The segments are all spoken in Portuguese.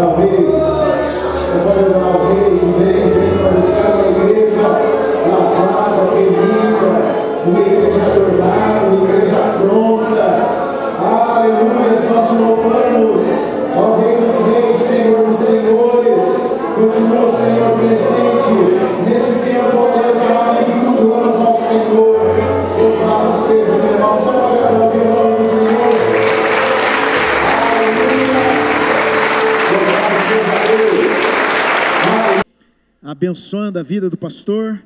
adorar o Rei? Você pode adorar o Rei? Vem para estar na igreja, lavada, remida, uma igreja adornada, uma igreja pronta. Aleluia, nós te louvamos, ó Rei dos Reis, Senhor dos Senhores. Continua, Senhor, presente nesse tempo, ó Deus amado, que cultuamos ao Senhor. Louvado seja o teu nome, só para aplaudir o nome do Senhor. Aleluia, louvado seja Deus. Abençoando a vida do pastor.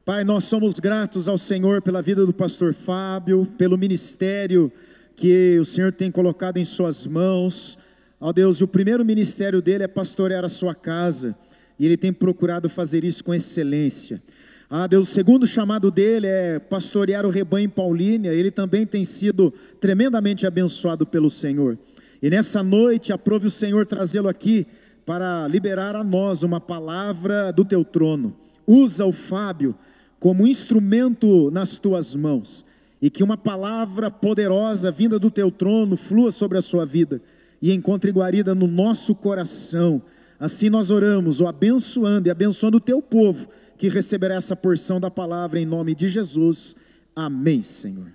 Pai, nós somos gratos ao Senhor pela vida do pastor Fábio, pelo ministério que o Senhor tem colocado em suas mãos. Ó Deus, o primeiro ministério dele é pastorear a sua casa, e ele tem procurado fazer isso com excelência. Ah Deus, o segundo chamado dele é pastorear o rebanho em Paulínia. Ele também tem sido tremendamente abençoado pelo Senhor, e nessa noite aprove o Senhor trazê-lo aqui para liberar a nós uma palavra do teu trono. Usa o Fábio como instrumento nas tuas mãos, e que uma palavra poderosa vinda do teu trono flua sobre a sua vida e encontre guarida no nosso coração. Assim nós oramos, o abençoando e abençoando o teu povo que receberá essa porção da palavra em nome de Jesus. Amém, Senhor.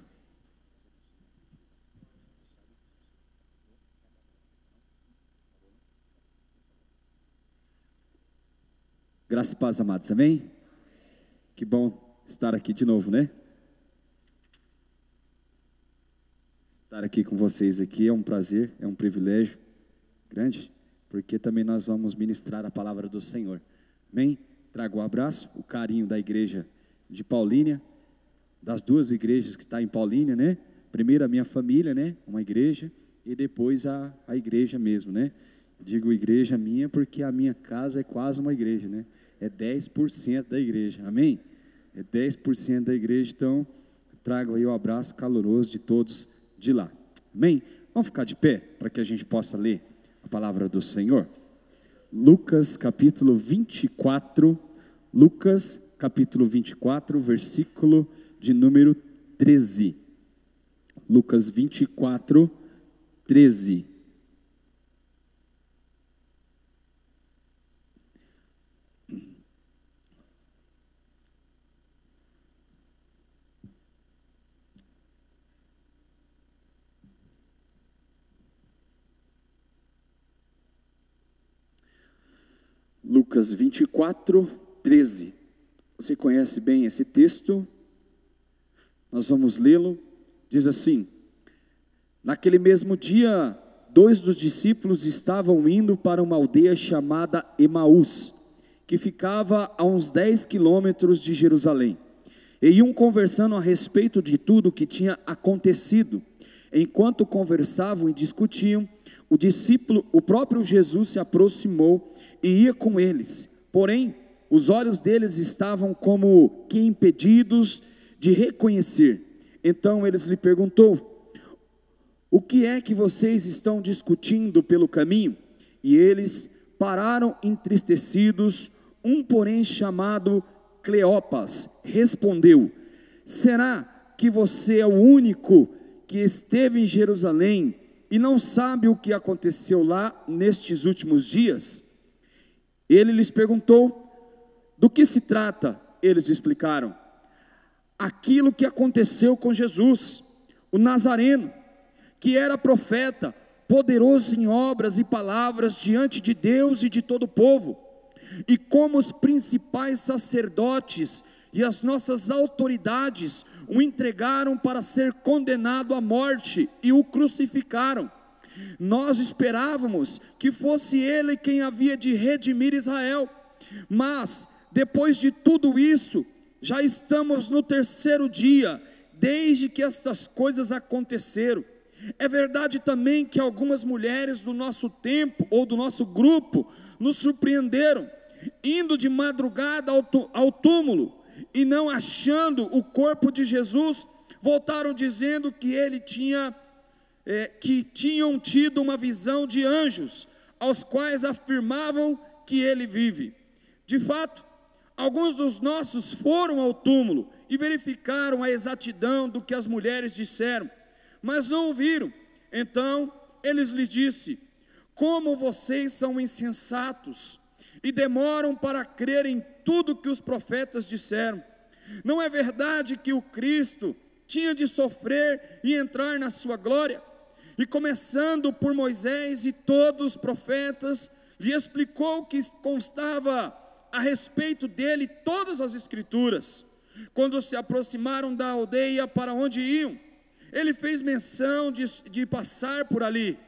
Graça e paz, amados, amém? Que bom estar aqui de novo, né? Estar aqui com vocês aqui é um prazer, é um privilégio grande, porque também nós vamos ministrar a palavra do Senhor, amém? Trago o abraço, o carinho da igreja de Paulínia, das duas igrejas que está em Paulínia, né? Primeiro a minha família, né? Uma igreja, e depois a igreja mesmo, né? Digo igreja minha porque a minha casa é quase uma igreja, né? É 10% da igreja, amém? É 10% da igreja, então trago aí o abraço caloroso de todos de lá, amém? Vamos ficar de pé para que a gente possa ler a palavra do Senhor. Lucas capítulo 24, Lucas capítulo 24, versículo de número 13. Lucas 24, 13. Lucas 24, 13. Você conhece bem esse texto? Nós vamos lê-lo. Diz assim: naquele mesmo dia, 2 dos discípulos estavam indo para uma aldeia chamada Emaús, que ficava a uns 10 quilômetros de Jerusalém, e iam conversando a respeito de tudo o que tinha acontecido. Enquanto conversavam e discutiam, o próprio Jesus se aproximou e ia com eles, porém os olhos deles estavam como que impedidos de reconhecer. Então eles lhe perguntou: o que é que vocês estão discutindo pelo caminho? E eles pararam entristecidos. Um, porém, chamado Cleopas, respondeu: será que você é o único que esteve em Jerusalém e não sabe o que aconteceu lá nestes últimos dias? Ele lhes perguntou: do que se trata? Eles explicaram: aquilo que aconteceu com Jesus, o Nazareno, que era profeta, poderoso em obras e palavras diante de Deus e de todo o povo, e como os principais sacerdotes e as nossas autoridades o entregaram para ser condenado à morte e o crucificaram. Nós esperávamos que fosse ele quem havia de redimir Israel, mas depois de tudo isso, já estamos no 3º dia, desde que estas coisas aconteceram. É verdade também que algumas mulheres do nosso tempo, ou do nosso grupo, nos surpreenderam, indo de madrugada ao túmulo, e não achando o corpo de Jesus, voltaram dizendo que que tinham tido uma visão de anjos, aos quais afirmavam que ele vive. De fato, alguns dos nossos foram ao túmulo e verificaram a exatidão do que as mulheres disseram, mas não o viram. Então eles lhes disse: como vocês são insensatos e demoram para crer em tudo que os profetas disseram. Não é verdade que o Cristo tinha de sofrer e entrar na sua glória? E começando por Moisés e todos os profetas, lhe explicou que constava a respeito dele todas as escrituras. Quando se aproximaram da aldeia para onde iam, ele fez menção de passar por ali.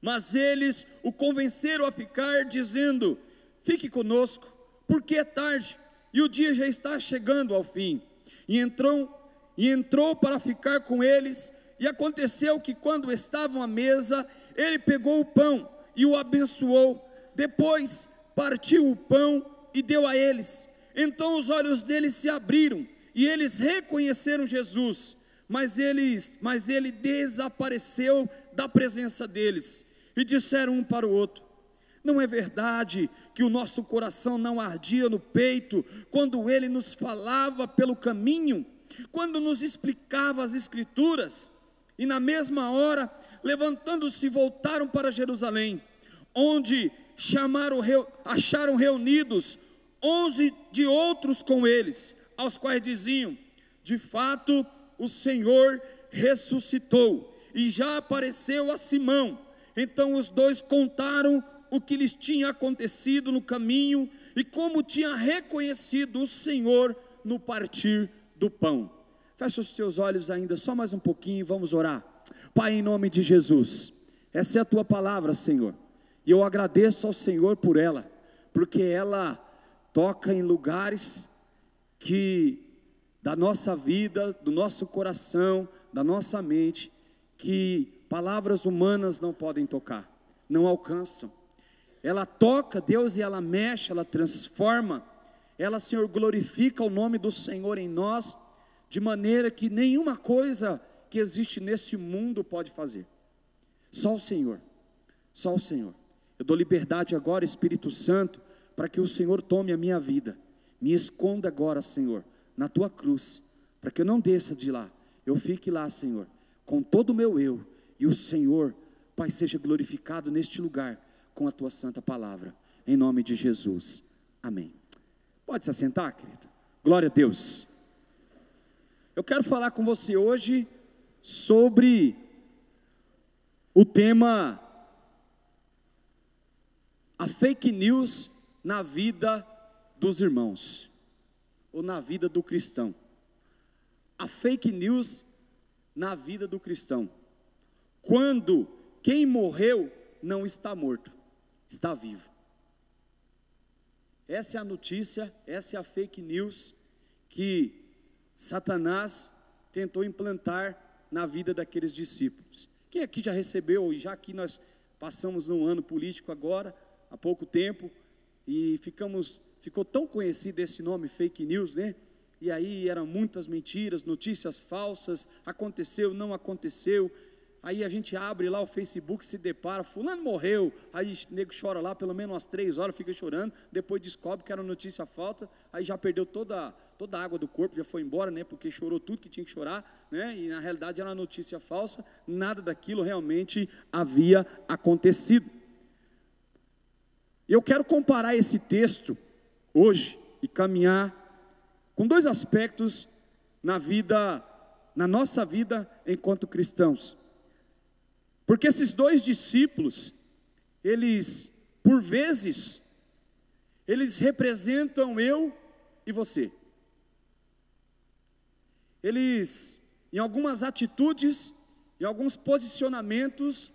Mas eles o convenceram a ficar, dizendo: fique conosco, porque é tarde, e o dia já está chegando ao fim. E entrou para ficar com eles, e aconteceu que quando estavam à mesa, ele pegou o pão e o abençoou, depois partiu o pão e deu a eles. Então os olhos deles se abriram, e eles reconheceram Jesus, mas ele desapareceu da presença deles, e disseram um para o outro: não é verdade que o nosso coração não ardia no peito, quando ele nos falava pelo caminho, quando nos explicava as escrituras? E na mesma hora, levantando-se, voltaram para Jerusalém, onde acharam reunidos 11 de outros com eles, aos quais diziam: de fato o Senhor ressuscitou, e já apareceu a Simão. Então os dois contaram o que lhes tinha acontecido no caminho, e como tinha reconhecido o Senhor no partir do pão. Fecha os teus olhos ainda, só mais um pouquinho, vamos orar. Pai, em nome de Jesus, essa é a tua palavra, Senhor, e eu agradeço ao Senhor por ela, porque ela toca em lugares que da nossa vida, do nosso coração, da nossa mente, que palavras humanas não podem tocar, não alcançam. Ela toca, Deus, e ela mexe, ela transforma, ela, Senhor, glorifica o nome do Senhor em nós, de maneira que nenhuma coisa que existe nesse mundo pode fazer. Só o Senhor, só o Senhor. Eu dou liberdade agora, Espírito Santo, para que o Senhor tome a minha vida. Me esconda agora, Senhor, na tua cruz, para que eu não desça de lá, eu fique lá, Senhor, com todo o meu eu, e o Senhor, Pai, seja glorificado neste lugar, com a tua santa palavra, em nome de Jesus, amém. Pode se assentar, querido? Glória a Deus. Eu quero falar com você hoje sobre o tema: a fake news na vida dos irmãos, ou na vida do cristão. A fake news na vida do cristão, quando quem morreu não está morto, está vivo. Essa é a notícia, essa é a fake news que Satanás tentou implantar na vida daqueles discípulos. Quem aqui já recebeu, e já que nós passamos um ano político agora, há pouco tempo, e ficou tão conhecido esse nome, fake news, né? E aí eram muitas mentiras, notícias falsas, aconteceu, não aconteceu. Aí a gente abre lá o Facebook, se depara, fulano morreu, aí o nego chora lá pelo menos umas 3 horas, fica chorando, depois descobre que era notícia falsa, aí já perdeu toda a água do corpo, já foi embora, né, porque chorou tudo que tinha que chorar, né, e na realidade era uma notícia falsa, nada daquilo realmente havia acontecido. Eu quero comparar esse texto hoje e caminhar com 2 aspectos na nossa vida enquanto cristãos. Porque esses 2 discípulos, eles, por vezes, eles representam eu e você. Eles, em algumas atitudes, em alguns posicionamentos,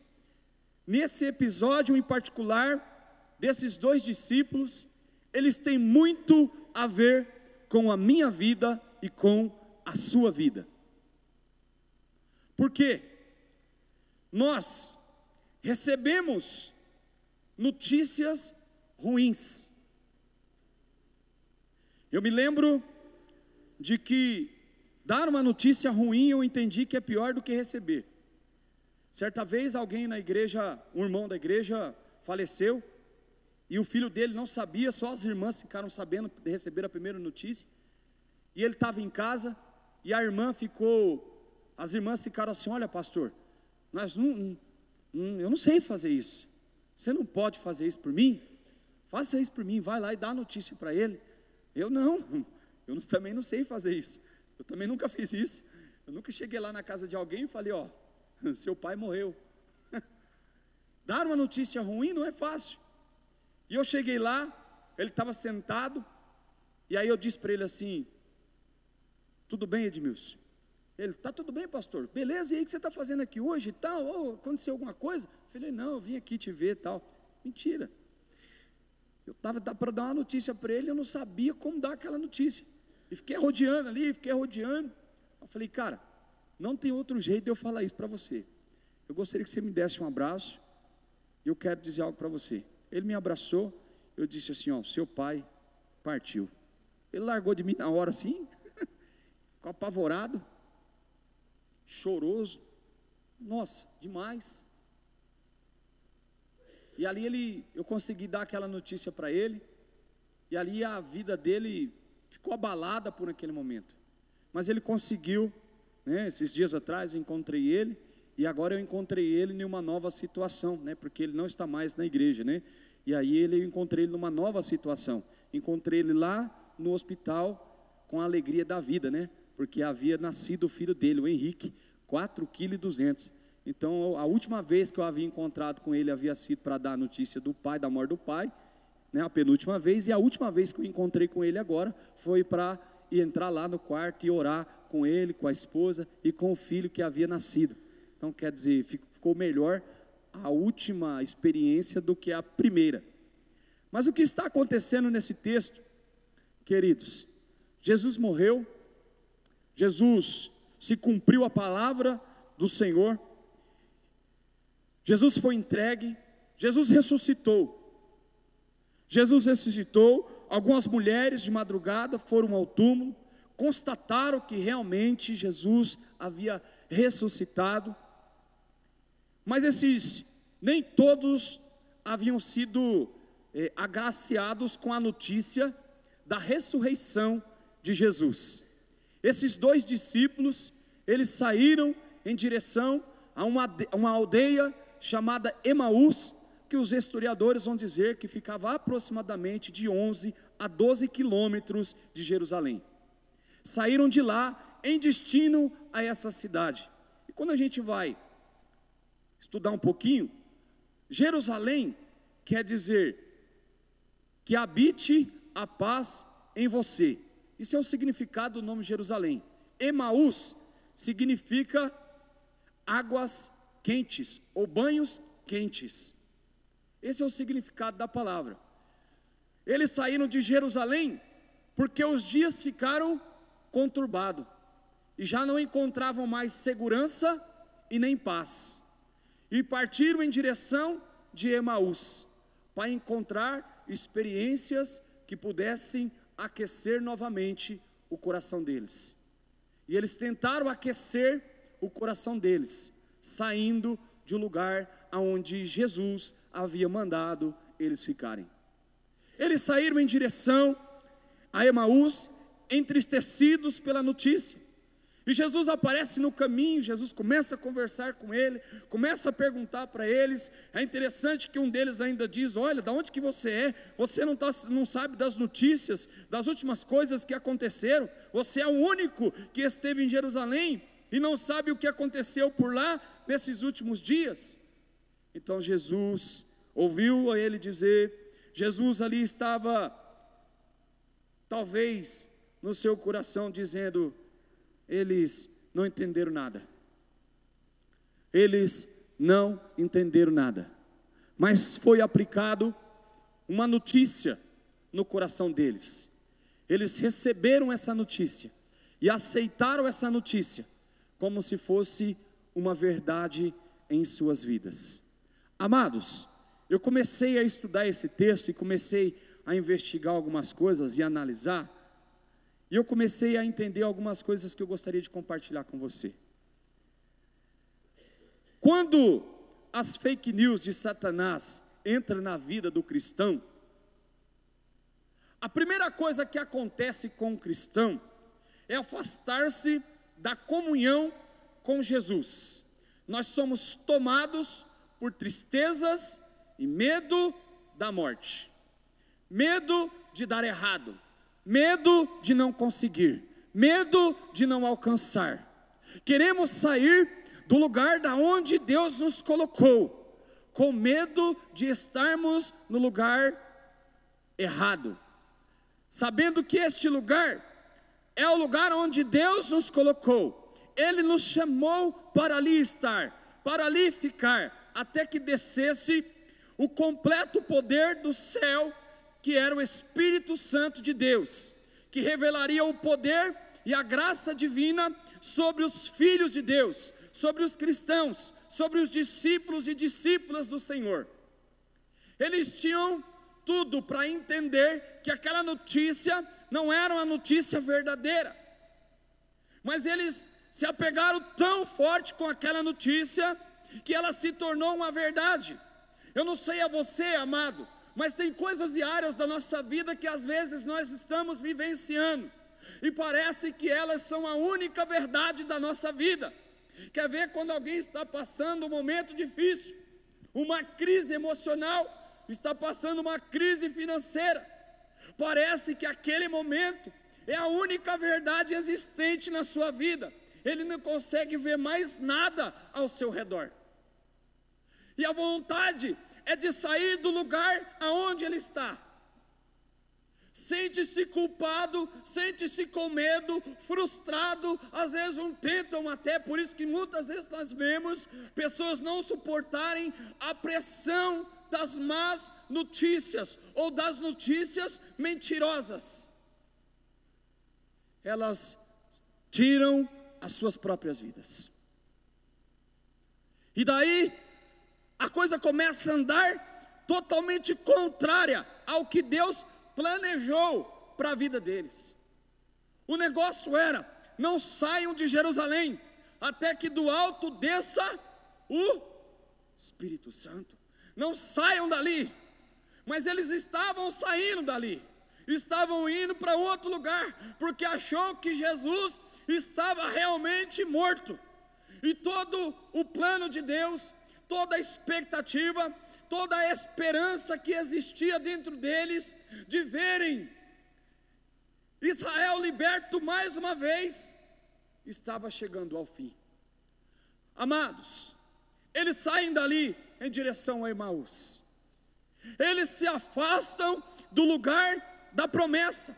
nesse episódio em particular, desses 2 discípulos, eles têm muito a ver com a minha vida e com a sua vida. Por quê? Nós recebemos notícias ruins. Eu me lembro de que dar uma notícia ruim eu entendi que é pior do que receber. Certa vez alguém na igreja, um irmão da igreja faleceu, e o filho dele não sabia, só as irmãs ficaram sabendo, receberam a primeira notícia, e ele estava em casa, e as irmãs ficaram assim: olha, pastor, eu não sei fazer isso. você não pode fazer isso por mim? Faça isso por mim, vai lá e dá a notícia para ele. Eu também não sei fazer isso, eu também nunca fiz isso, eu nunca cheguei lá na casa de alguém e falei, ó, seu pai morreu. Dar uma notícia ruim não é fácil. E eu cheguei lá, ele estava sentado, e aí eu disse para ele assim, tudo bem, Edmilson? Ele, tá tudo bem, pastor, beleza, e aí o que você está fazendo aqui hoje e tal? Oh, aconteceu alguma coisa? Eu falei, não, eu vim aqui te ver e tal. Mentira, eu estava para dar uma notícia para ele, eu não sabia como dar aquela notícia, e fiquei rodeando ali, eu falei, cara, não tem outro jeito de eu falar isso para você, eu gostaria que você me desse um abraço, e eu quero dizer algo para você. Ele me abraçou, eu disse assim, ó, seu pai partiu. Ele largou de mim na hora assim, ficou apavorado, choroso, nossa, demais. E ali eu consegui dar aquela notícia para ele, e ali a vida dele ficou abalada por aquele momento, mas ele conseguiu, né, esses dias atrás eu encontrei ele, e agora eu encontrei ele em uma nova situação, né, porque ele não está mais na igreja, né, e aí eu encontrei ele numa nova situação, encontrei ele lá no hospital com a alegria da vida, né, porque havia nascido o filho dele, o Henrique, 4,2 kg. Então a última vez que eu havia encontrado com ele havia sido para dar a notícia do pai, da morte do pai, né, a penúltima vez, e a última vez que eu encontrei com ele agora foi para entrar lá no quarto e orar com ele, com a esposa e com o filho que havia nascido. Então quer dizer, ficou melhor a última experiência do que a primeira. Mas o que está acontecendo nesse texto, queridos? Jesus morreu, Jesus se cumpriu a palavra do Senhor, Jesus foi entregue, Jesus ressuscitou. Algumas mulheres de madrugada foram ao túmulo, constataram que realmente Jesus havia ressuscitado, mas nem todos haviam sido agraciados com a notícia da ressurreição de Jesus. Esses 2 discípulos, eles saíram em direção a uma aldeia chamada Emaús, que os historiadores vão dizer que ficava aproximadamente de 11 a 12 quilômetros de Jerusalém. Saíram de lá em destino a essa cidade. E quando a gente vai estudar um pouquinho, Jerusalém quer dizer que habite a paz em você. Isso é o significado do nome Jerusalém. Emaús significa águas quentes ou banhos quentes. Esse é o significado da palavra. Eles saíram de Jerusalém porque os dias ficaram conturbados e já não encontravam mais segurança e nem paz, e partiram em direção de Emaús para encontrar experiências que pudessem aquecer novamente o coração deles. E eles tentaram aquecer o coração deles, saindo de um lugar aonde Jesus havia mandado eles ficarem. Eles saíram em direção a Emaús, entristecidos pela notícia. E Jesus aparece no caminho, Jesus começa a conversar com ele, começa a perguntar para eles. É interessante que um deles ainda diz: olha, da onde que você é? Você não sabe das notícias, das últimas coisas que aconteceram? Você é o único que esteve em Jerusalém e não sabe o que aconteceu por lá nesses últimos dias? Então Jesus ouviu ele dizer, Jesus ali estava, talvez no seu coração dizendo: eles não entenderam nada. Eles não entenderam nada. Mas foi aplicado uma notícia no coração deles. Eles receberam essa notícia e aceitaram essa notícia como se fosse uma verdade em suas vidas. Amados, eu comecei a estudar esse texto e comecei a investigar algumas coisas e analisar. E eu comecei a entender algumas coisas que eu gostaria de compartilhar com você. Quando as fake news de Satanás entram na vida do cristão, a primeira coisa que acontece com o cristão é afastar-se da comunhão com Jesus. Nós somos tomados por tristezas e medo da morte, medo de dar errado, medo de não conseguir, medo de não alcançar. Queremos sair do lugar da onde Deus nos colocou, com medo de estarmos no lugar errado, sabendo que este lugar é o lugar onde Deus nos colocou. Ele nos chamou para ali estar, para ali ficar, até que descesse o completo poder do céu, que era o Espírito Santo de Deus, que revelaria o poder e a graça divina sobre os filhos de Deus, sobre os cristãos, sobre os discípulos e discípulas do Senhor. Eles tinham tudo para entender que aquela notícia não era uma notícia verdadeira, mas eles se apegaram tão forte com aquela notícia, que ela se tornou uma verdade. Eu não sei a você, amado, mas tem coisas e áreas da nossa vida que às vezes nós estamos vivenciando, e parece que elas são a única verdade da nossa vida. Quer ver quando alguém está passando um momento difícil, uma crise emocional, está passando uma crise financeira, parece que aquele momento é a única verdade existente na sua vida, ele não consegue ver mais nada ao seu redor, e a vontade é de sair do lugar aonde ele está. Sente-se culpado, sente-se com medo, frustrado, às vezes tentam até, por isso que muitas vezes nós vemos pessoas não suportarem a pressão das más notícias, ou das notícias mentirosas. Elas tiram as suas próprias vidas, e daí a coisa começa a andar totalmente contrária ao que Deus planejou para a vida deles. O negócio era: não saiam de Jerusalém, até que do alto desça o Espírito Santo. Não saiam dali. Mas eles estavam saindo dali, estavam indo para outro lugar, porque achou que Jesus estava realmente morto. E todo o plano de Deus, toda a expectativa, toda a esperança que existia dentro deles, de verem Israel liberto mais uma vez, estava chegando ao fim. Amados, eles saem dali em direção a Emaús, eles se afastam do lugar da promessa.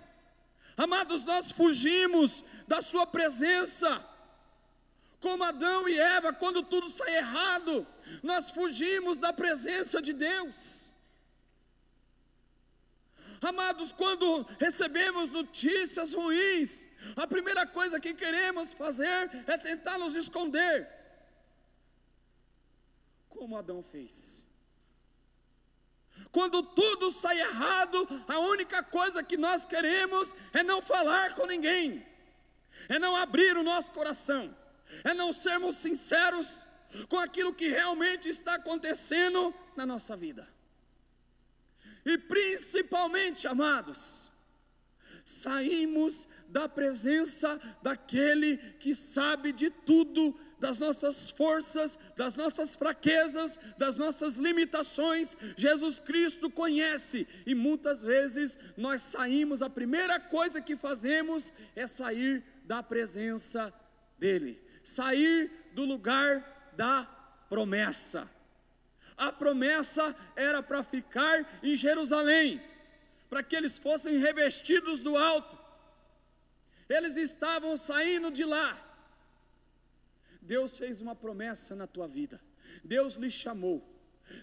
Amados, nós fugimos da sua presença, como Adão e Eva, quando tudo sai errado, nós fugimos da presença de Deus. Amados, quando recebemos notícias ruins, a primeira coisa que queremos fazer é tentar nos esconder, como Adão fez. Quando tudo sai errado, a única coisa que nós queremos é não falar com ninguém, é não abrir o nosso coração, é não sermos sinceros com aquilo que realmente está acontecendo na nossa vida. E principalmente, amados, saímos da presença daquele que sabe de tudo, das nossas forças, das nossas fraquezas, das nossas limitações. Jesus Cristo conhece, e muitas vezes nós saímos, a primeira coisa que fazemos é sair da presença dele, sair do lugar da promessa. A promessa era para ficar em Jerusalém, para que eles fossem revestidos do alto. Eles estavam saindo de lá. Deus fez uma promessa na tua vida, Deus lhe chamou,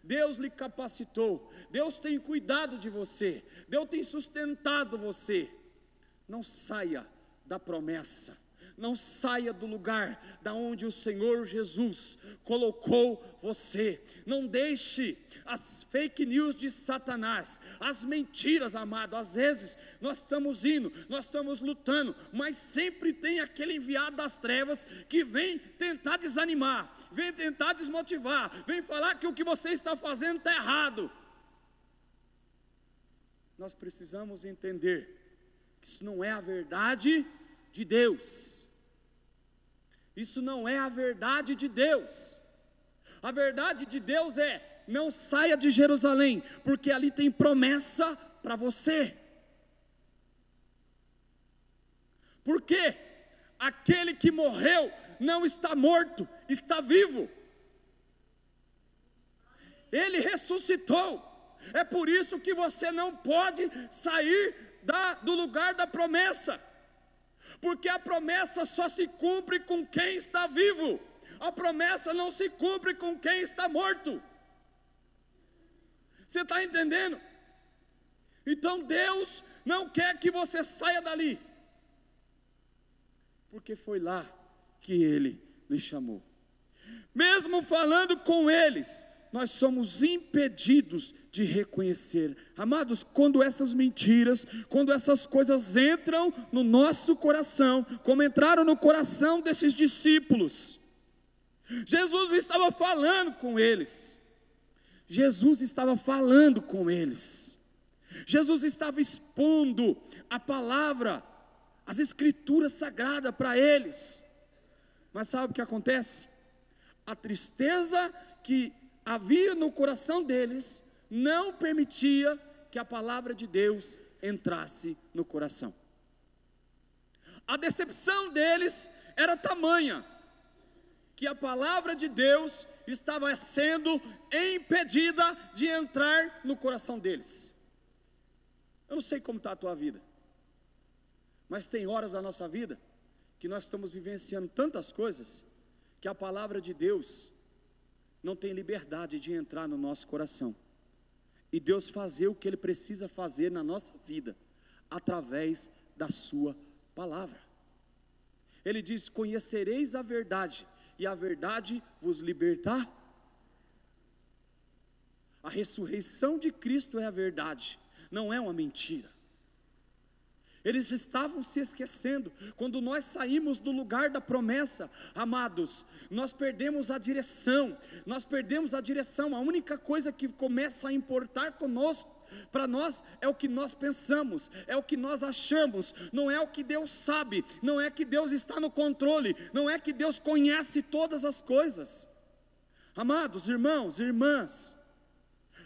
Deus lhe capacitou, Deus tem cuidado de você, Deus tem sustentado você. Não saia da promessa, não saia do lugar da onde o Senhor Jesus colocou você. Não deixe as fake news de Satanás, as mentiras, amado. Às vezes nós estamos indo, nós estamos lutando, mas sempre tem aquele enviado das trevas que vem tentar desanimar, vem tentar desmotivar, vem falar que o que você está fazendo está errado. Nós precisamos entender que isso não é a verdade de Deus. Isso não é a verdade de Deus. A verdade de Deus é: não saia de Jerusalém, porque ali tem promessa para você. Porque aquele que morreu não está morto, está vivo. Ele ressuscitou. É por isso que você não pode sair do lugar da promessa, porque a promessa só se cumpre com quem está vivo. A promessa não se cumpre com quem está morto. Você está entendendo? Então Deus não quer que você saia dali, porque foi lá que Ele lhe chamou. Mesmo falando com eles, nós somos impedidos de reconhecer. Amados, quando essas mentiras, quando essas coisas entram no nosso coração, como entraram no coração desses discípulos, Jesus estava falando com eles. Jesus estava falando com eles. Jesus estava expondo a palavra, as escrituras sagradas para eles. Mas sabe o que acontece? A tristeza que havia no coração deles não permitia que a palavra de Deus entrasse no coração. A decepção deles era tamanha que a palavra de Deus estava sendo impedida de entrar no coração deles. Eu não sei como está a tua vida, mas tem horas da nossa vida que nós estamos vivenciando tantas coisas que a palavra de Deus não tem liberdade de entrar no nosso coração, e Deus fazer o que Ele precisa fazer na nossa vida, através da sua palavra. Ele diz: conhecereis a verdade, e a verdade vos libertar. A ressurreição de Cristo é a verdade, não é uma mentira. Eles estavam se esquecendo. Quando nós saímos do lugar da promessa, amados, nós perdemos a direção. A única coisa que começa a importar conosco, para nós, é o que nós pensamos, é o que nós achamos, não é o que Deus sabe, não é que Deus está no controle, não é que Deus conhece todas as coisas. Amados irmãos e irmãs,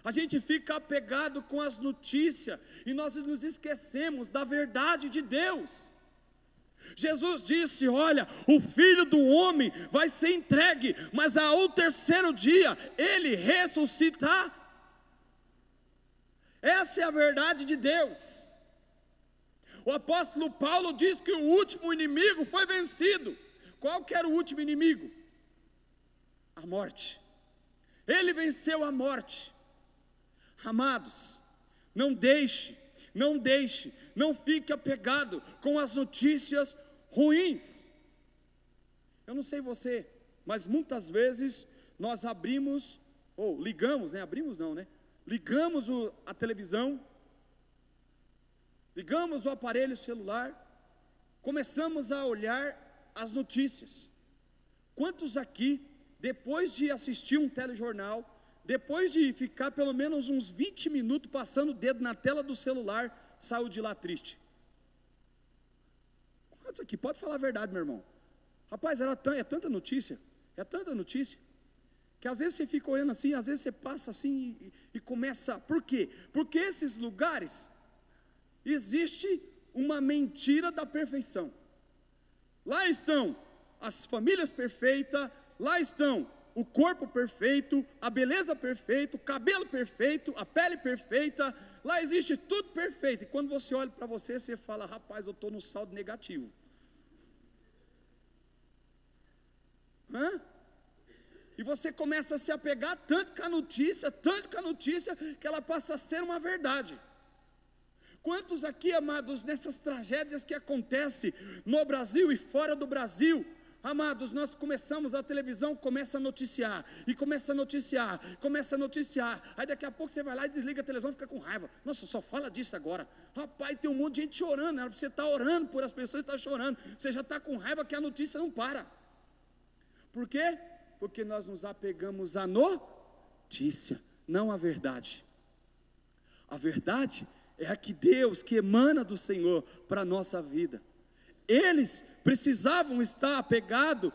a gente fica apegado com as notícias e nós nos esquecemos da verdade de Deus. Jesus disse: olha, o Filho do Homem vai ser entregue, mas ao terceiro dia Ele ressuscitar. Essa é a verdade de Deus. O apóstolo Paulo diz que o último inimigo foi vencido. Qual que era o último inimigo? A morte. Ele venceu a morte. Amados, não fique apegado com as notícias ruins. Eu não sei você, mas muitas vezes nós ligamos a televisão, ligamos o aparelho celular, começamos a olhar as notícias. Quantos aqui, depois de assistir um telejornal, depois de ficar pelo menos uns 20 minutos passando o dedo na tela do celular, saiu de lá triste? Quantos aqui? Pode falar a verdade, meu irmão. Rapaz, é tanta notícia, que às vezes você fica olhando assim, às vezes você passa assim e começa. Por quê? Porque esses lugares, existe uma mentira da perfeição. Lá estão as famílias perfeitas, lá estão o corpo perfeito, a beleza perfeita, o cabelo perfeito, a pele perfeita, lá existe tudo perfeito. E quando você olha para você, você fala: rapaz, eu estou no saldo negativo. E você começa a se apegar tanto com a notícia, que ela passa a ser uma verdade. Quantos aqui, amados, nessas tragédias que acontecem no Brasil e fora do Brasil, amados, nós começamos, a televisão começa a noticiar, aí daqui a pouco você vai lá e desliga a televisão e fica com raiva. Nossa, só fala disso agora. Rapaz, tem um monte de gente chorando, era para você estar orando por as pessoas que estão chorando, você já está com raiva que a notícia não para. Por quê? Porque nós nos apegamos à notícia, não à verdade. A verdade é a que Deus, que emana do Senhor para a nossa vida. Eles precisavam estar apegados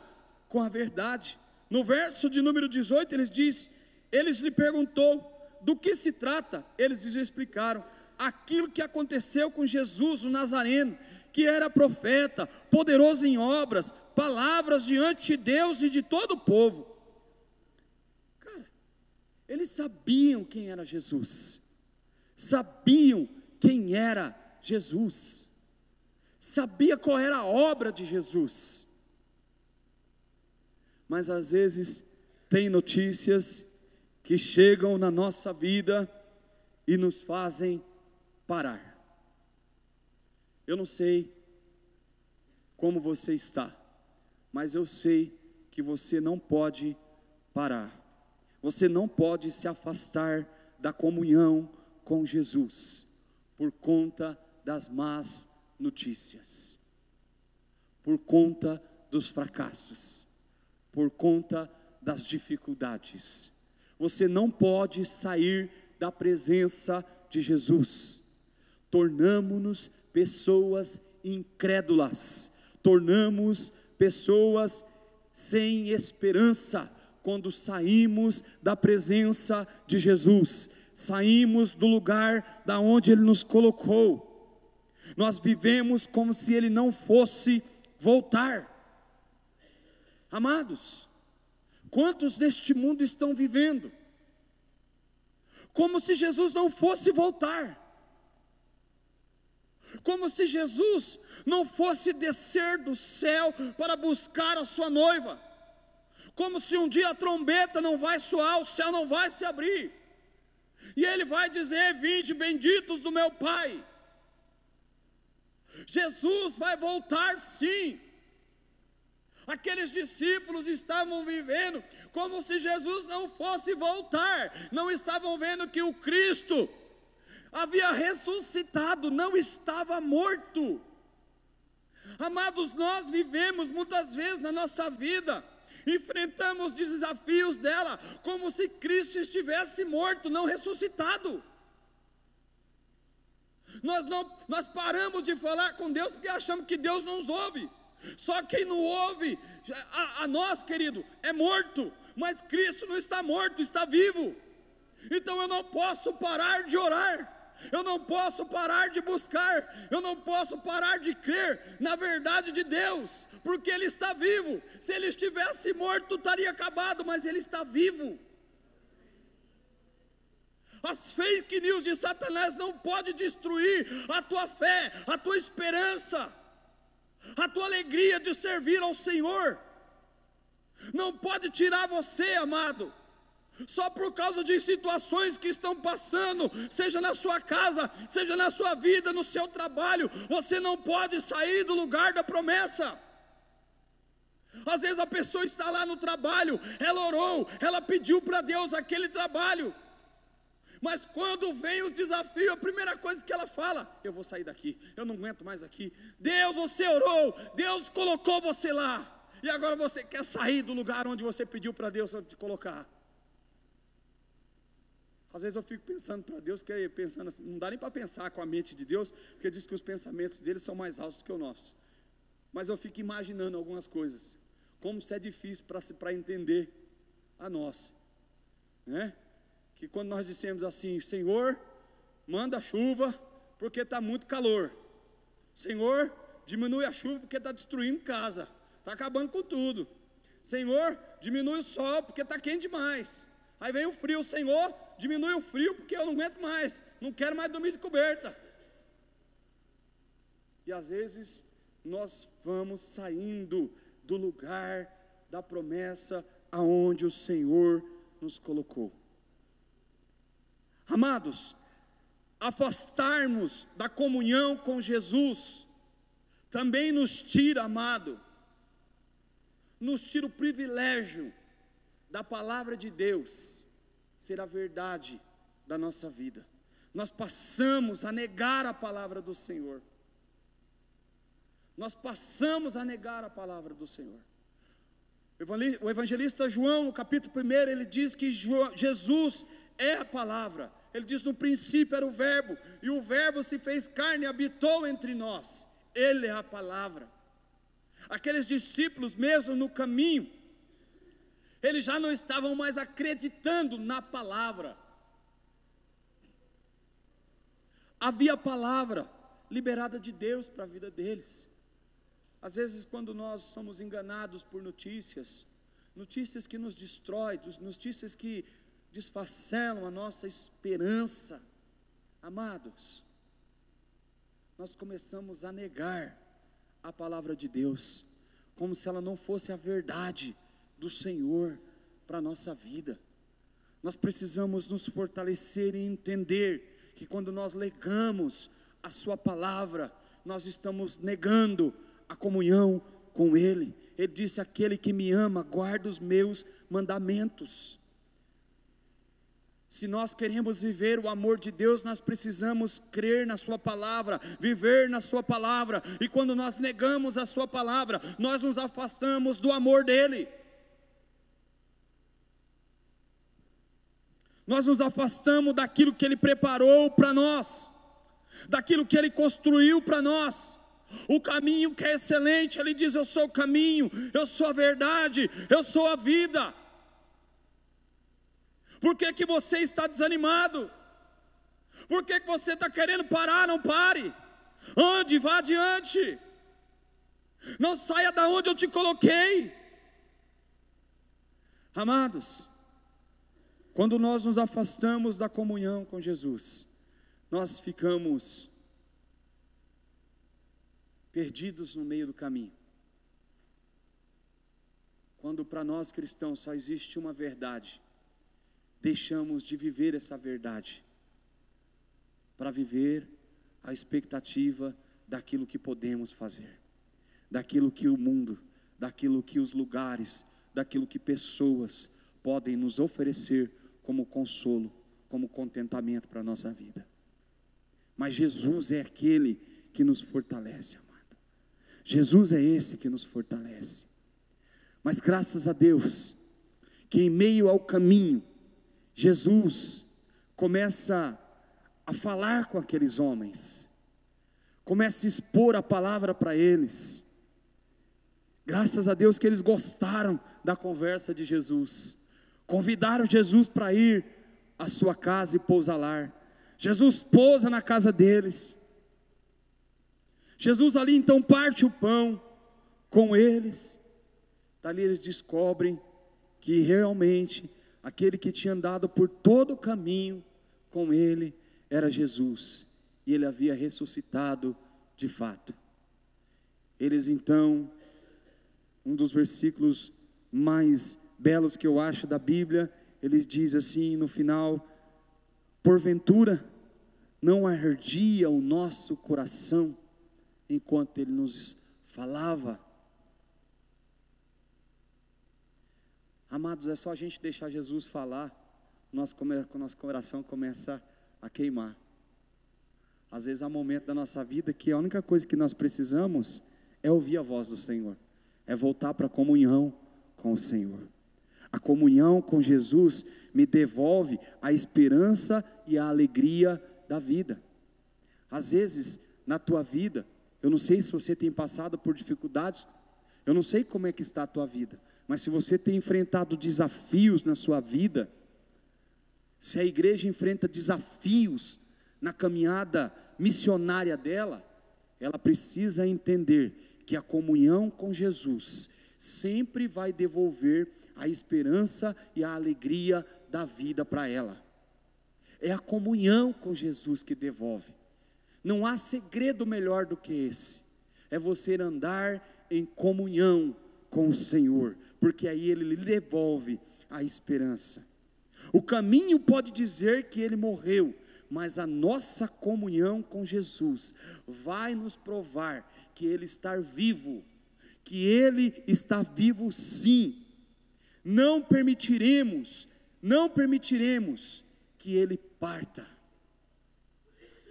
com a verdade. No verso de número 18, eles diz: Eles lhe perguntou do que se trata. Eles lhe explicaram aquilo que aconteceu com Jesus, o Nazareno, que era profeta, poderoso em obras, palavras diante de Deus e de todo o povo. Cara, eles sabiam quem era Jesus, sabiam quem era Jesus, sabia qual era a obra de Jesus. Mas às vezes tem notícias que chegam na nossa vida e nos fazem parar. Eu não sei como você está, mas eu sei que você não pode parar. Você não pode se afastar da comunhão com Jesus por conta das más notícias, por conta dos fracassos, por conta das dificuldades. Você não pode sair da presença de Jesus. Tornamo-nos pessoas incrédulas, tornamos pessoas sem esperança quando saímos da presença de Jesus, saímos do lugar da onde Ele nos colocou. Nós vivemos como se Ele não fosse voltar. Amados, quantos neste mundo estão vivendo como se Jesus não fosse voltar, como se Jesus não fosse descer do céu para buscar a sua noiva, como se um dia a trombeta não vai soar, o céu não vai se abrir, e Ele vai dizer: vinde benditos do meu Pai. Jesus vai voltar sim. Aqueles discípulos estavam vivendo como se Jesus não fosse voltar, não estavam vendo que o Cristo havia ressuscitado, não estava morto. Amados, nós vivemos muitas vezes na nossa vida, enfrentamos os desafios dela como se Cristo estivesse morto, não ressuscitado. Nós paramos de falar com Deus porque achamos que Deus não nos ouve. Só quem não ouve a nós, querido, é morto, mas Cristo não está morto, está vivo. Então eu não posso parar de orar, eu não posso parar de buscar, eu não posso parar de crer na verdade de Deus, porque Ele está vivo. Se Ele estivesse morto, estaria acabado, mas Ele está vivo. As fake news de Satanás não podem destruir a tua fé, a tua esperança, a tua alegria de servir ao Senhor. Não pode tirar você, amado, só por causa de situações que estão passando, seja na sua casa, seja na sua vida, no seu trabalho. Você não pode sair do lugar da promessa. Às vezes a pessoa está lá no trabalho, ela orou, ela pediu para Deus aquele trabalho, mas quando vem os desafios, a primeira coisa que ela fala: eu vou sair daqui, eu não aguento mais aqui. Deus, você orou, Deus colocou você lá, e agora você quer sair do lugar onde você pediu para Deus te colocar. Às vezes eu fico pensando para Deus, pensando assim, não dá nem para pensar com a mente de Deus, porque diz que os pensamentos dele são mais altos que o nosso. Mas eu fico imaginando algumas coisas, como se é difícil para entender a nós, né? Que quando nós dissemos assim: Senhor, manda chuva porque está muito calor, Senhor, diminui a chuva porque está destruindo casa, está acabando com tudo, Senhor, diminui o sol porque está quente demais. Aí vem o frio: Senhor, diminui o frio porque eu não aguento mais, não quero mais dormir de coberta. E às vezes nós vamos saindo do lugar da promessa aonde o Senhor nos colocou. Amados, afastarmos da comunhão com Jesus também nos tira, amado, nos tira o privilégio da palavra de Deus ser a verdade da nossa vida. Nós passamos a negar a palavra do Senhor. Nós passamos a negar a palavra do Senhor. O evangelista João, no capítulo 1, ele diz que Jesus é a palavra. Ele diz: no princípio era o verbo, e o verbo se fez carne e habitou entre nós. Ele é a palavra. Aqueles discípulos mesmo no caminho, Eles já não estavam mais acreditando na palavra. Havia palavra liberada de Deus para a vida deles. Às vezes, quando nós somos enganados por notícias que nos destroem, notícias que desfacelam a nossa esperança, amados, nós começamos a negar a palavra de Deus, como se ela não fosse a verdade do Senhor para a nossa vida. Nós precisamos nos fortalecer e entender que quando nós negamos a sua palavra, nós estamos negando a comunhão com Ele. Ele disse: aquele que me ama, guarda os meus mandamentos. Se nós queremos viver o amor de Deus, nós precisamos crer na sua palavra, viver na sua palavra. E quando nós negamos a sua palavra, nós nos afastamos do amor dele. Nós nos afastamos daquilo que ele preparou para nós, daquilo que ele construiu para nós. O caminho que é excelente, ele diz: eu sou o caminho, eu sou a verdade, eu sou a vida. Por que que você está desanimado? Por que que você está querendo parar? Não pare, ande, vá adiante, não saia da onde eu te coloquei. Amados, quando nós nos afastamos da comunhão com Jesus, nós ficamos perdidos no meio do caminho. Quando para nós cristãos só existe uma verdade, deixamos de viver essa verdade para viver a expectativa daquilo que podemos fazer, daquilo que o mundo, daquilo que os lugares, daquilo que pessoas podem nos oferecer como consolo, como contentamento para a nossa vida. Mas Jesus é aquele que nos fortalece, amado. Jesus é esse que nos fortalece. Mas graças a Deus, que em meio ao caminho, Jesus começa a falar com aqueles homens, começa a expor a palavra para eles. Graças a Deus que eles gostaram da conversa de Jesus, convidaram Jesus para ir à sua casa e pousar. Jesus pousa na casa deles. Jesus ali então parte o pão com eles. Dali eles descobrem que realmente aquele que tinha andado por todo o caminho com ele era Jesus, e ele havia ressuscitado de fato. Eles então, um dos versículos mais belos que eu acho da Bíblia, eles diz assim no final: porventura não ardia o nosso coração enquanto ele nos falava? Amados, é só a gente deixar Jesus falar, nosso coração começa a queimar. Às vezes há momentos da nossa vida que a única coisa que nós precisamos é ouvir a voz do Senhor, é voltar para a comunhão com o Senhor. A comunhão com Jesus me devolve a esperança e a alegria da vida. Às vezes na tua vida, eu não sei se você tem passado por dificuldades, eu não sei como é que está a tua vida, mas se você tem enfrentado desafios na sua vida, se a igreja enfrenta desafios na caminhada missionária dela, ela precisa entender que a comunhão com Jesus sempre vai devolver a esperança e a alegria da vida para ela. É a comunhão com Jesus que devolve. Não há segredo melhor do que esse. É você andar em comunhão com o Senhor, porque aí Ele lhe devolve a esperança. O caminho pode dizer que Ele morreu, mas a nossa comunhão com Jesus vai nos provar que Ele está vivo, que Ele está vivo sim. Não permitiremos que Ele parta.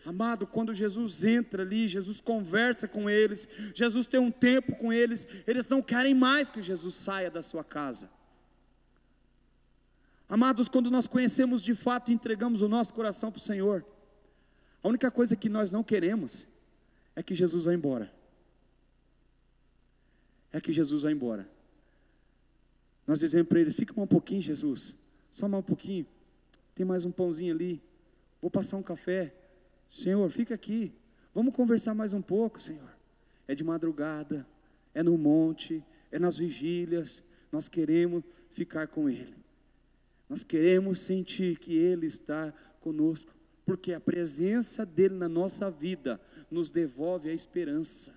Amado, quando Jesus entra ali, Jesus conversa com eles, Jesus tem um tempo com eles, eles não querem mais que Jesus saia da sua casa. Amados, quando nós conhecemos de fato e entregamos o nosso coração para o Senhor, a única coisa que nós não queremos é que Jesus vá embora. nós dizemos para eles: fica mais um pouquinho, Jesus, só mais um pouquinho, tem mais um pãozinho ali, vou passar um café, Senhor, fica aqui, vamos conversar mais um pouco, Senhor. É de madrugada, é no monte, é nas vigílias, nós queremos ficar com Ele, nós queremos sentir que Ele está conosco, porque a presença dEle na nossa vida nos devolve a esperança.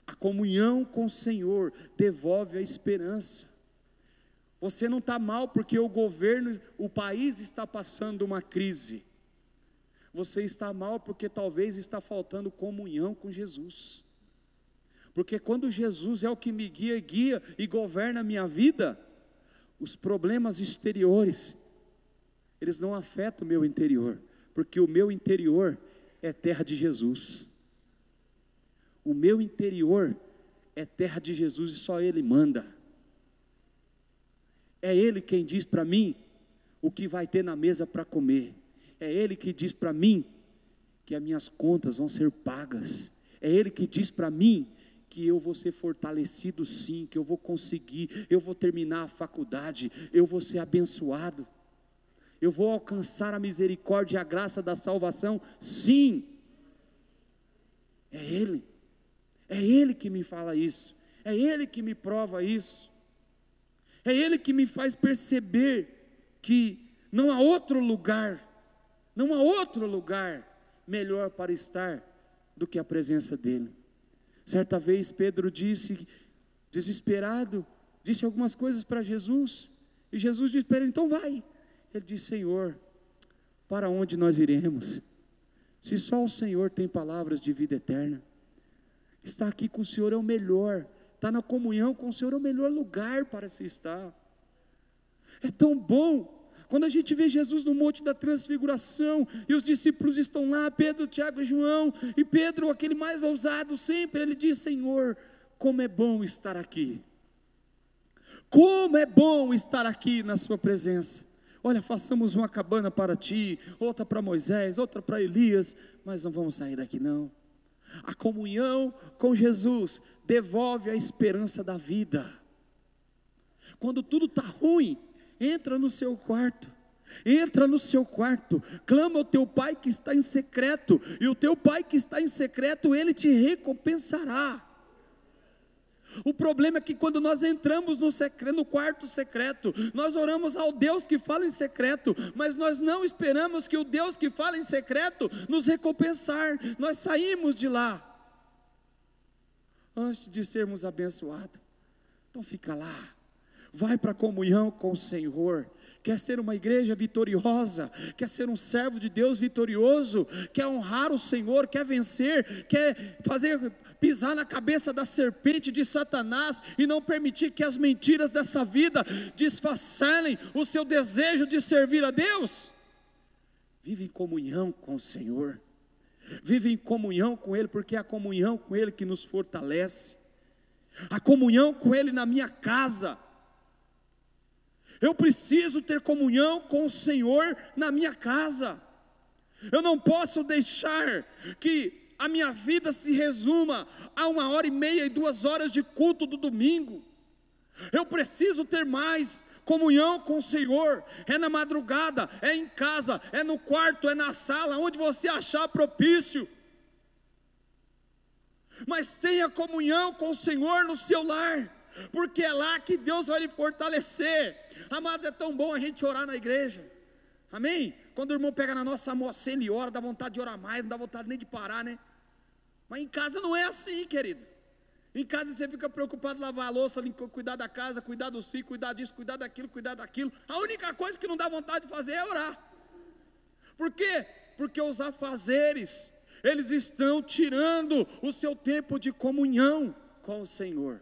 A comunhão com o Senhor devolve a esperança. Você não está mal porque o governo, o país está passando uma crise. Você está mal porque talvez está faltando comunhão com Jesus. Porque quando Jesus é o que me guia e governa a minha vida, os problemas exteriores, eles não afetam o meu interior, porque o meu interior é terra de Jesus. O meu interior é terra de Jesus e só Ele manda. É Ele quem diz para mim o que vai ter na mesa para comer. É Ele que diz para mim que as minhas contas vão ser pagas. É Ele que diz para mim que eu vou ser fortalecido sim, que eu vou conseguir, eu vou terminar a faculdade, eu vou ser abençoado, eu vou alcançar a misericórdia e a graça da salvação, sim. É Ele que me fala isso, é Ele que me prova isso, é Ele que me faz perceber que não há outro lugar melhor para estar do que a presença dEle. Certa vez Pedro disse, desesperado, disse algumas coisas para Jesus, e Jesus disse para ele: então vai. Ele disse: Senhor, para onde nós iremos? Se só o Senhor tem palavras de vida eterna. Estar aqui com o Senhor é o melhor, estar na comunhão com o Senhor é o melhor lugar para se estar. É tão bom quando a gente vê Jesus no Monte da Transfiguração, e os discípulos estão lá, Pedro, Tiago e João, e Pedro, aquele mais ousado sempre, ele diz: Senhor, como é bom estar aqui, como é bom estar aqui na sua presença. Olha, façamos uma cabana para ti, outra para Moisés, outra para Elias, mas não vamos sair daqui não. A comunhão com Jesus devolve a esperança da vida. Quando tudo está ruim, entra no seu quarto, clama ao teu pai que está em secreto, e o teu pai que está em secreto, ele te recompensará. O problema é que quando nós entramos no quarto secreto, nós oramos ao Deus que fala em secreto, mas nós não esperamos que o Deus que fala em secreto nos recompensar, nós saímos de lá antes de sermos abençoados. Então fica lá, vai para a comunhão com o Senhor. Quer ser uma igreja vitoriosa, quer ser um servo de Deus vitorioso, quer honrar o Senhor, quer vencer, quer pisar na cabeça da serpente de Satanás e não permitir que as mentiras dessa vida desfaçalhem o seu desejo de servir a Deus. Vive em comunhão com o Senhor, vive em comunhão com Ele, porque é a comunhão com Ele que nos fortalece, a comunhão com Ele na minha casa. Eu preciso ter comunhão com o Senhor na minha casa. Eu não posso deixar que a minha vida se resuma a 1h30 e 2 horas de culto do domingo. Eu preciso ter mais comunhão com o Senhor. É na madrugada, é em casa, é no quarto, é na sala, onde você achar propício. Mas tenha comunhão com o Senhor no seu lar, porque é lá que Deus vai lhe fortalecer. Amados, é tão bom a gente orar na igreja, amém? Quando o irmão pega na nossa moça, ele ora, dá vontade de orar mais, não dá vontade nem de parar, né? Mas em casa não é assim, querido. Em casa você fica preocupado em lavar a louça, cuidar da casa, cuidar dos filhos, cuidar disso, cuidar daquilo. A única coisa que não dá vontade de fazer é orar. Por quê? Porque os afazeres, eles estão tirando o seu tempo de comunhão com o Senhor,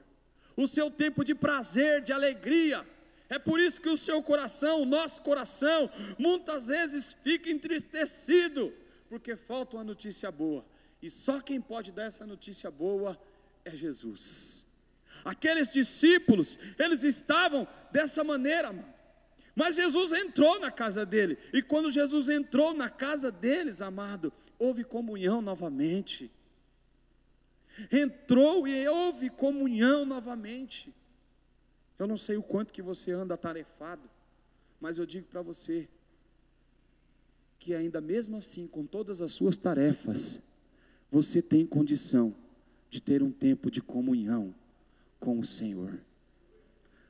o seu tempo de prazer, de alegria. É por isso que o seu coração, o nosso coração, muitas vezes fica entristecido, porque falta uma notícia boa, e só quem pode dar essa notícia boa é Jesus. Aqueles discípulos, eles estavam dessa maneira, amado, mas Jesus entrou na casa dele, e quando Jesus entrou na casa deles, amado, houve comunhão novamente. Entrou e houve comunhão novamente. Eu não sei o quanto que você anda atarefado, mas eu digo para você, que ainda mesmo assim, com todas as suas tarefas, você tem condição de ter um tempo de comunhão com o Senhor.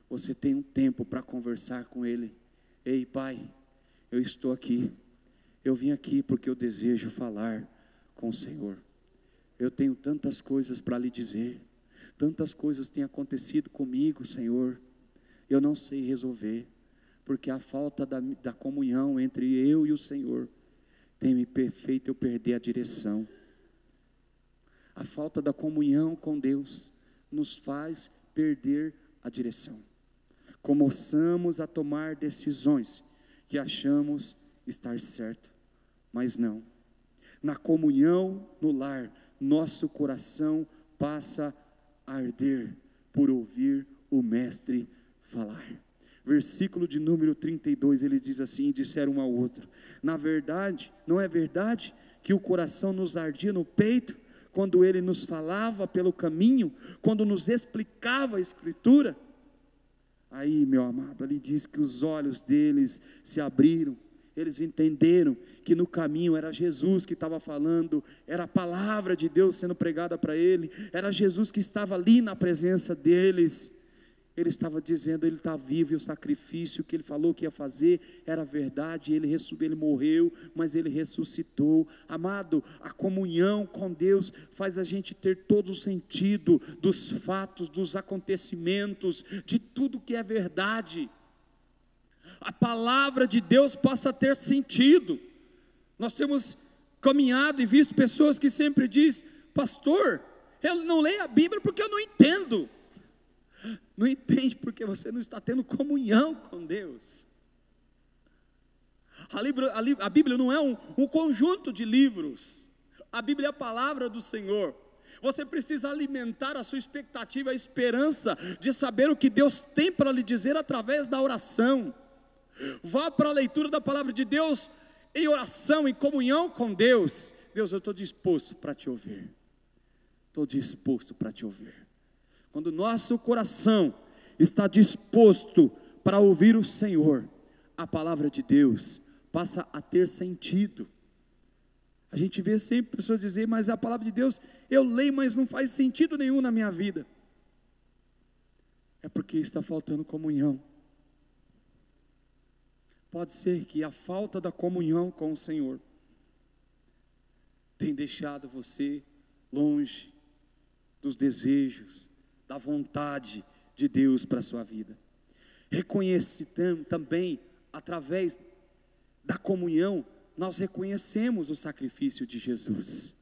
Você tem um tempo para conversar com Ele. Ei, Pai, eu estou aqui, eu vim aqui porque eu desejo falar com o Senhor. Eu tenho tantas coisas para lhe dizer, tantas coisas têm acontecido comigo, Senhor, eu não sei resolver, porque a falta da comunhão entre eu e o Senhor tem me feito eu perder a direção. A falta da comunhão com Deus nos faz perder a direção. Começamos a tomar decisões que achamos estar certo, mas não. Na comunhão no lar, nosso coração passa a arder por ouvir o Mestre falar. Versículo de número 32, ele diz assim, disseram um ao outro: na verdade, não é verdade que o coração nos ardia no peito, quando ele nos falava pelo caminho, quando nos explicava a Escritura? Aí, meu amado, ele diz que os olhos deles se abriram, eles entenderam que no caminho era Jesus que estava falando, era a palavra de Deus sendo pregada para ele, era Jesus que estava ali na presença deles. Ele estava dizendo, ele está vivo, e o sacrifício que ele falou que ia fazer era verdade. Ele morreu, mas ele ressuscitou. Amado, a comunhão com Deus faz a gente ter todo o sentido dos fatos, dos acontecimentos, de tudo que é verdade. A palavra de Deus passa a ter sentido. Nós temos caminhado e visto pessoas que sempre dizem: pastor, eu não leio a Bíblia porque eu não entendo. Não entende porque você não está tendo comunhão com Deus. A Bíblia não é um conjunto de livros. A Bíblia é a palavra do Senhor. Você precisa alimentar a sua expectativa, a esperança de saber o que Deus tem para lhe dizer através da oração. Vá para a leitura da palavra de Deus em oração, em comunhão com Deus. Deus, eu estou disposto para te ouvir. Estou disposto para te ouvir. Quando o nosso coração está disposto para ouvir o Senhor, a palavra de Deus passa a ter sentido. A gente vê sempre pessoas dizer: mas a palavra de Deus eu leio, mas não faz sentido nenhum na minha vida. É porque está faltando comunhão. Pode ser que a falta da comunhão com o Senhor tem deixado você longe dos desejos, da vontade de Deus para a sua vida. Reconhece também, através da comunhão, nós reconhecemos o sacrifício de Jesus.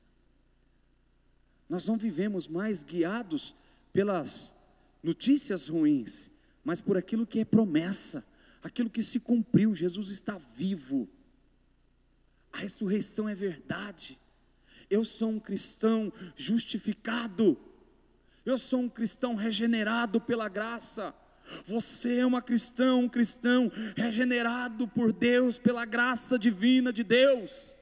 Nós não vivemos mais guiados pelas notícias ruins, mas por aquilo que é promessa, aquilo que se cumpriu. Jesus está vivo, a ressurreição é verdade. Eu sou um cristão justificado, eu sou um cristão regenerado pela graça. Você é um cristão regenerado por Deus, pela graça divina de Deus.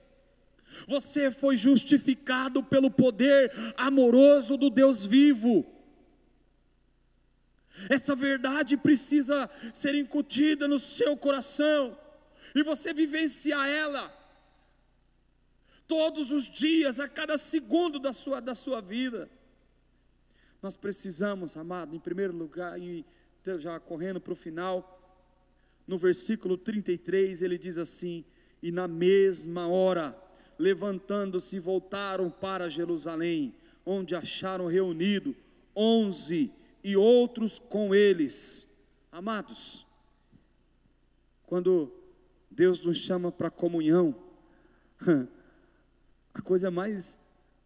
Você foi justificado pelo poder amoroso do Deus vivo. Essa verdade precisa ser incutida no seu coração, e você vivenciar ela todos os dias, a cada segundo da sua vida. Nós precisamos, amado, em primeiro lugar, e já correndo para o final, no versículo 33, ele diz assim: e na mesma hora, levantando-se, voltaram para Jerusalém, onde acharam reunido 11 e outros com eles. Amados, quando Deus nos chama para comunhão, a coisa mais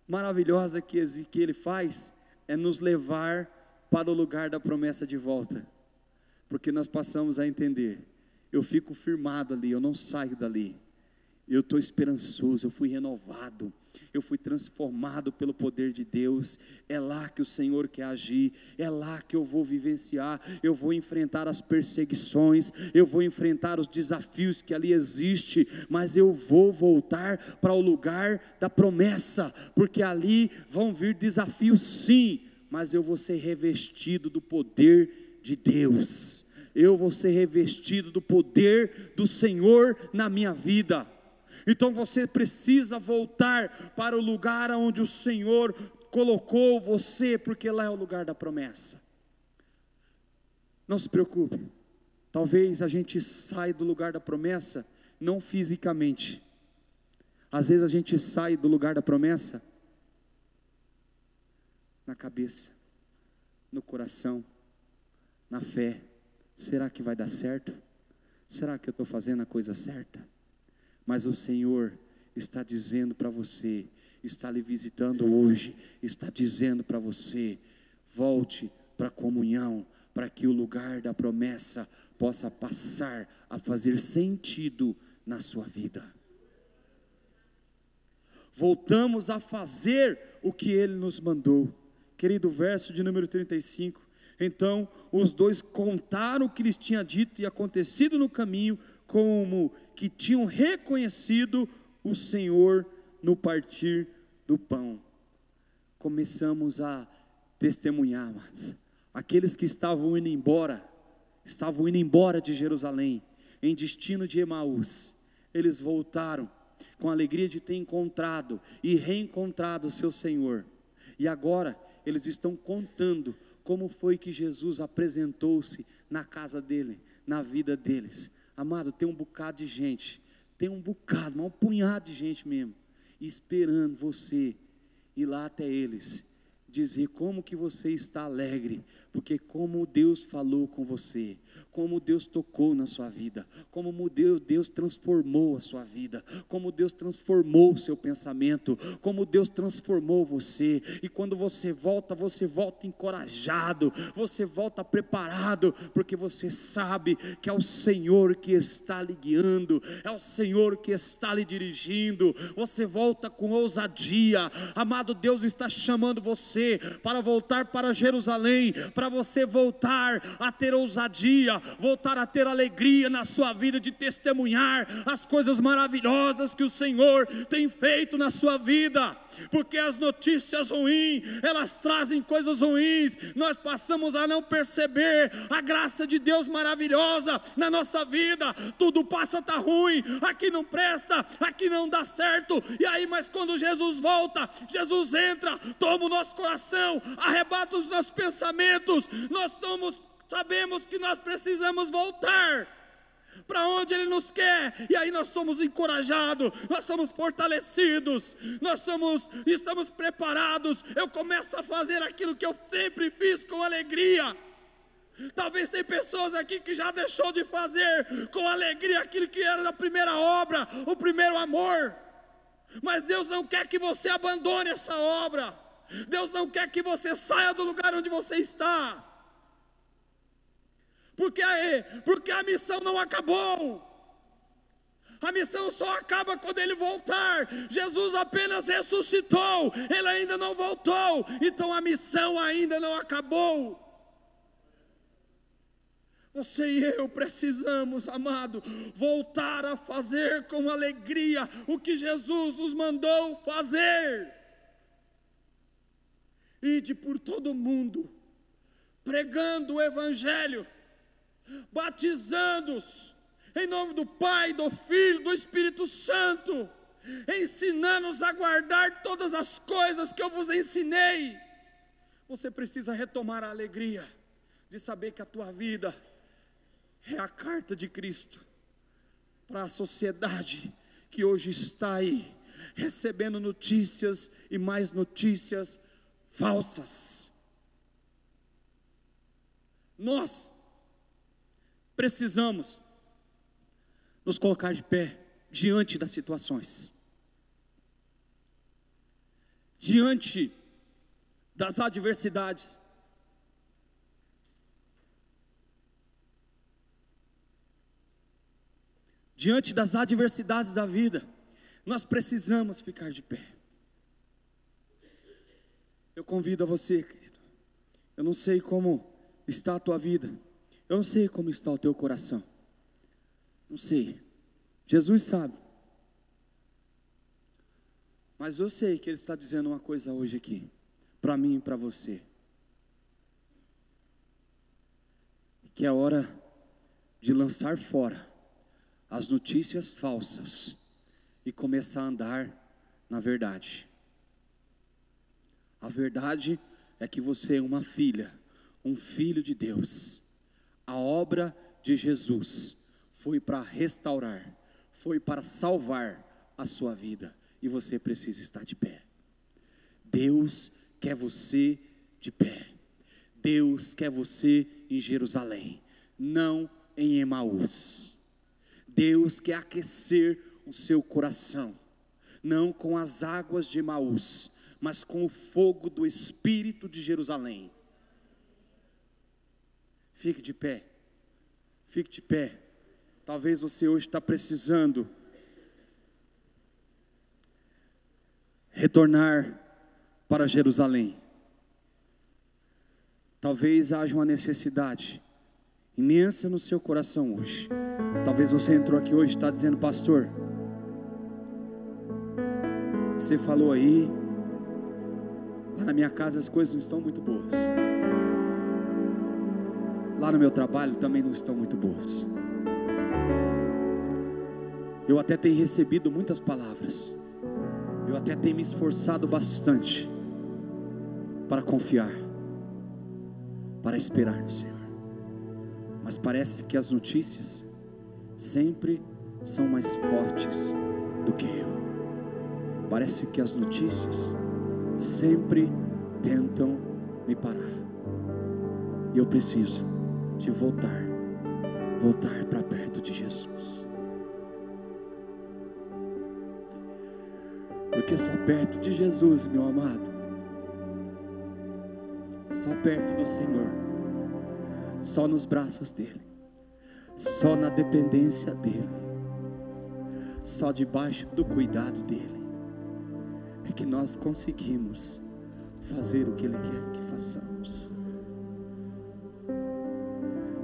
maravilhosa que Ele faz é nos levar para o lugar da promessa de volta, porque nós passamos a entender: eu fico firmado ali, eu não saio dali, eu estou esperançoso, eu fui renovado, eu fui transformado pelo poder de Deus. É lá que o Senhor quer agir, é lá que eu vou vivenciar, eu vou enfrentar as perseguições, eu vou enfrentar os desafios que ali existem, mas eu vou voltar para o lugar da promessa, porque ali vão vir desafios sim, mas eu vou ser revestido do poder de Deus. Eu vou ser revestido do poder do Senhor na minha vida. Então você precisa voltar para o lugar onde o Senhor colocou você, porque lá é o lugar da promessa. Não se preocupe, talvez a gente saia do lugar da promessa, não fisicamente. Às vezes a gente sai do lugar da promessa na cabeça, no coração, na fé. Será que vai dar certo? Será que eu estou fazendo a coisa certa? Mas o Senhor está dizendo para você, está lhe visitando hoje, está dizendo para você: volte para a comunhão, para que o lugar da promessa possa passar a fazer sentido na sua vida. Voltamos a fazer o que Ele nos mandou. Querido, verso de número 35. Então os dois contaram o que lhes tinha dito e acontecido no caminho, como que tinham reconhecido o Senhor no partir do pão. Começamos a testemunhar, mas aqueles que estavam indo embora de Jerusalém, em destino de Emaús, eles voltaram com a alegria de ter encontrado e reencontrado o seu Senhor. E agora eles estão contando como foi que Jesus apresentou-se na casa dele, na vida deles. Amado, tem um bocado de gente, mas um punhado de gente mesmo, esperando você ir lá até eles, dizer como que você está alegre, porque como Deus falou com você, como Deus tocou na sua vida, como Deus transformou a sua vida, como Deus transformou o seu pensamento, como Deus transformou você. E quando você volta encorajado, você volta preparado, porque você sabe que é o Senhor que está lhe guiando, é o Senhor que está lhe dirigindo. Você volta com ousadia. Amado, Deus está chamando você para voltar para Jerusalém, para você voltar a ter ousadia, voltar a ter alegria na sua vida, de testemunhar as coisas maravilhosas que o Senhor tem feito na sua vida, porque as notícias ruins, elas trazem coisas ruins. Nós passamos a não perceber a graça de Deus maravilhosa na nossa vida. Tudo passa a estar ruim, aqui não presta, aqui não dá certo, e aí, mas quando Jesus volta, Jesus entra, toma o nosso coração, arrebata os nossos pensamentos. Nós sabemos que nós precisamos voltar para onde Ele nos quer, e aí nós somos encorajados, nós somos fortalecidos, estamos preparados. Eu começo a fazer aquilo que eu sempre fiz com alegria. Talvez tem pessoas aqui que já deixou de fazer com alegria aquilo que era da primeira obra, o primeiro amor, mas Deus não quer que você abandone essa obra. Deus não quer que você saia do lugar onde você está, porque a missão não acabou. A missão só acaba quando Ele voltar. Jesus apenas ressuscitou, Ele ainda não voltou, então a missão ainda não acabou. Você e eu precisamos, amado, voltar a fazer com alegria o que Jesus nos mandou fazer. Ide por todo o mundo, pregando o Evangelho, batizando-os em nome do Pai, do Filho, do Espírito Santo, ensinando-os a guardar todas as coisas que eu vos ensinei. Você precisa retomar a alegria de saber que a tua vida é a carta de Cristo para a sociedade que hoje está aí, recebendo notícias e mais notícias falsas. Nós precisamos nos colocar de pé diante das situações, diante das adversidades. Diante das adversidades da vida, nós precisamos ficar de pé. Eu convido a você, querido. Eu não sei como está a tua vida, eu não sei como está o teu coração, não sei, Jesus sabe, mas eu sei que Ele está dizendo uma coisa hoje aqui, para mim e para você. que é hora de lançar fora as notícias falsas e começar a andar na verdade. A verdade é que você é uma filha, um filho de Deus. A obra de Jesus foi para restaurar, foi para salvar a sua vida, e você precisa estar de pé. Deus quer você de pé. Deus quer você em Jerusalém, não em Emaús. Deus quer aquecer o seu coração, não com as águas de Emaús, mas com o fogo do Espírito de Jerusalém. Fique de pé, fique de pé. Talvez você hoje está precisando retornar para Jerusalém. Talvez haja uma necessidade imensa no seu coração hoje. Talvez você entrou aqui hoje e está dizendo: pastor, você falou aí, lá na minha casa as coisas não estão muito boas, lá no meu trabalho também não estão muito boas. Eu até tenho recebido muitas palavras, eu até tenho me esforçado bastante para confiar, para esperar no Senhor, mas parece que as notícias sempre são mais fortes do que eu. Parece que as notícias sempre tentam me parar, e eu preciso de voltar para perto de Jesus, porque só perto de Jesus, meu amado, só perto do Senhor, só nos braços dele, só na dependência dele, só debaixo do cuidado dele, é que nós conseguimos fazer o que ele quer que façamos.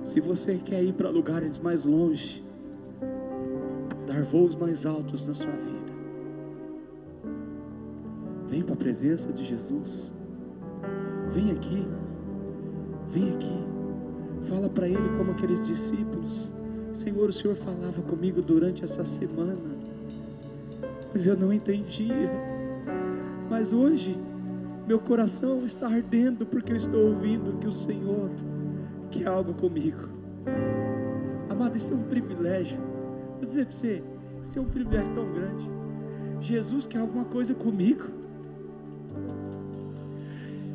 Se você quer ir para lugares mais longe, dar voos mais altos na sua vida, vem para a presença de Jesus. Vem aqui, fala para Ele como aqueles discípulos: Senhor, o Senhor falava comigo durante essa semana, mas eu não entendia, mas hoje meu coração está ardendo, porque eu estou ouvindo que o Senhor quer algo comigo. Amado, isso é um privilégio. Vou dizer para você, isso é um privilégio tão grande. Jesus quer alguma coisa comigo.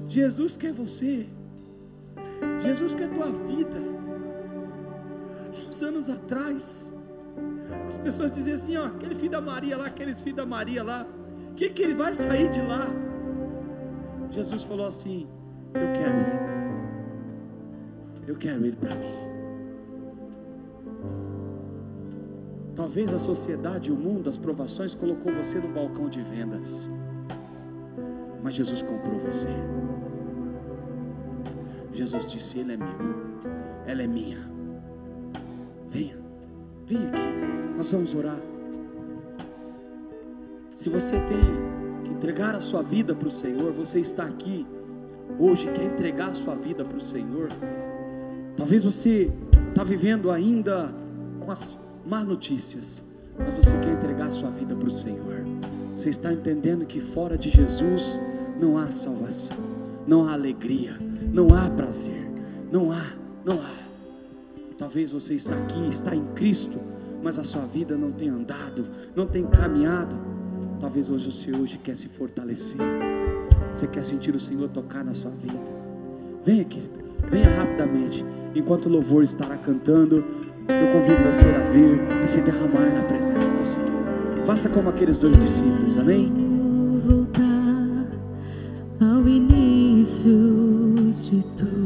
Jesus quer você. Jesus quer tua vida. Há uns anos atrás, as pessoas diziam assim: ó, aquele filho da Maria lá, aqueles filhos da Maria lá, que ele vai sair de lá? Jesus falou assim: eu quero ele. Eu quero ele para mim. Talvez a sociedade, o mundo, as provações colocou você no balcão de vendas, mas Jesus comprou você. Jesus disse: ele é meu, ela é minha. Venha, vem aqui, nós vamos orar. Se você tem que entregar a sua vida para o Senhor, você está aqui hoje, quer entregar a sua vida para o Senhor. Talvez você está vivendo ainda com as más notícias, mas você quer entregar a sua vida para o Senhor. Você está entendendo que fora de Jesus não há salvação, não há alegria, não há prazer, não há. Talvez você está aqui, está em Cristo, mas a sua vida não tem andado, não tem caminhado. Talvez você hoje quer se fortalecer, você quer sentir o Senhor tocar na sua vida. Venha, querido, venha rapidamente. Enquanto o louvor estará cantando, eu convido você a vir e se derramar na presença do Senhor. Faça como aqueles dois discípulos, amém? Voltar ao início de tudo.